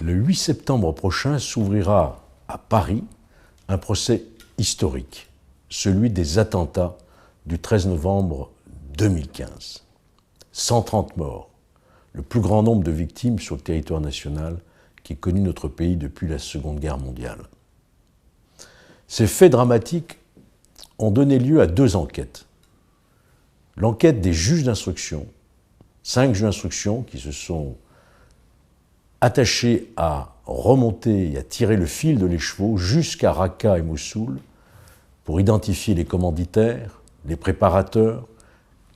Le 8 septembre prochain s'ouvrira à Paris un procès historique, celui des attentats du 13 novembre 2015. 130 morts, le plus grand nombre de victimes sur le territoire national qui ait connu notre pays depuis la Seconde Guerre mondiale. Ces faits dramatiques ont donné lieu à 2 enquêtes. L'enquête des juges d'instruction, 5 juges d'instruction qui se sont attachés à remonter et à tirer le fil de l'écheveau jusqu'à Raqqa et Mossoul pour identifier les commanditaires, les préparateurs,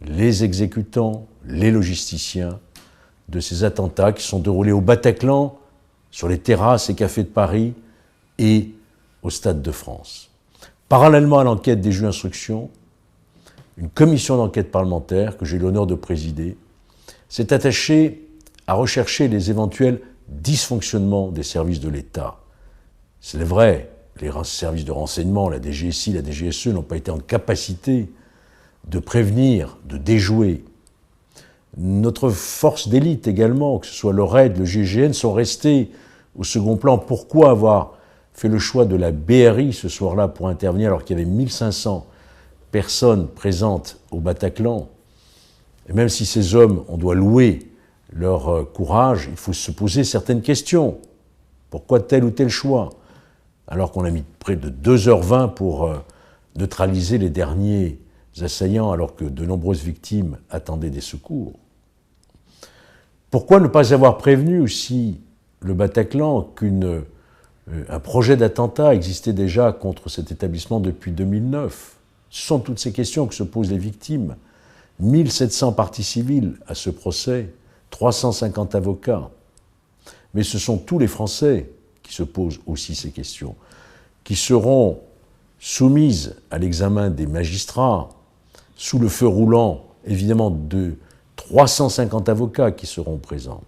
les exécutants, les logisticiens de ces attentats qui sont déroulés au Bataclan, sur les terrasses et cafés de Paris et au Stade de France. Parallèlement à l'enquête des juges d'instruction, une commission d'enquête parlementaire que j'ai l'honneur de présider s'est attachée à rechercher les éventuels dysfonctionnements des services de l'État. C'est vrai, les services de renseignement, la DGSI, la DGSE n'ont pas été en capacité de prévenir, de déjouer. Notre force d'élite également, que ce soit le RAID, le GIGN, sont restés au second plan. Pourquoi avoir fait le choix de la BRI ce soir-là pour intervenir alors qu'il y avait 1500 personnes présentes au Bataclan? Et même si ces hommes, on doit louer leur courage, il faut se poser certaines questions. Pourquoi tel ou tel choix? Alors qu'on a mis près de 2h20 pour neutraliser les derniers assaillants, alors que de nombreuses victimes attendaient des secours. Pourquoi ne pas avoir prévenu aussi le Bataclan qu'un projet d'attentat existait déjà contre cet établissement depuis 2009? Ce sont toutes ces questions que se posent les victimes. 1700 parties civiles à ce procès, 350 avocats. Mais ce sont tous les Français qui se posent aussi ces questions, qui seront soumises à l'examen des magistrats, sous le feu roulant, évidemment, de 350 avocats qui seront présents.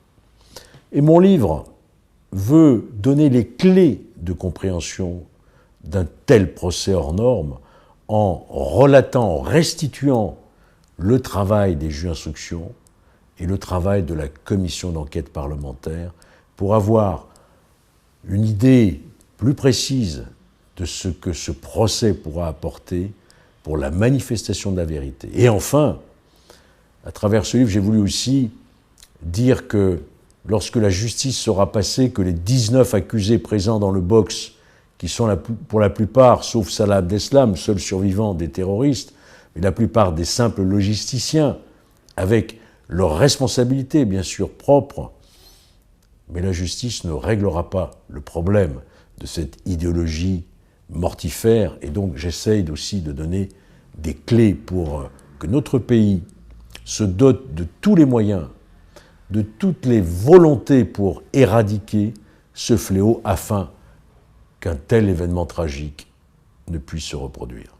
Et mon livre veut donner les clés de compréhension d'un tel procès hors norme en relatant, en restituant le travail des juges d'instruction et le travail de la commission d'enquête parlementaire pour avoir une idée plus précise de ce que ce procès pourra apporter pour la manifestation de la vérité. Et enfin, à travers ce livre, j'ai voulu aussi dire que lorsque la justice sera passée, que les 19 accusés présents dans le box, qui sont pour la plupart, sauf Salah Abdeslam, seul survivant des terroristes, mais la plupart des simples logisticiens, avec leurs responsabilités bien sûr propres, mais la justice ne réglera pas le problème de cette idéologie mortifère, et donc j'essaye aussi de donner des clés pour que notre pays se dote de tous les moyens, de toutes les volontés pour éradiquer ce fléau afin qu'un tel événement tragique ne puisse se reproduire.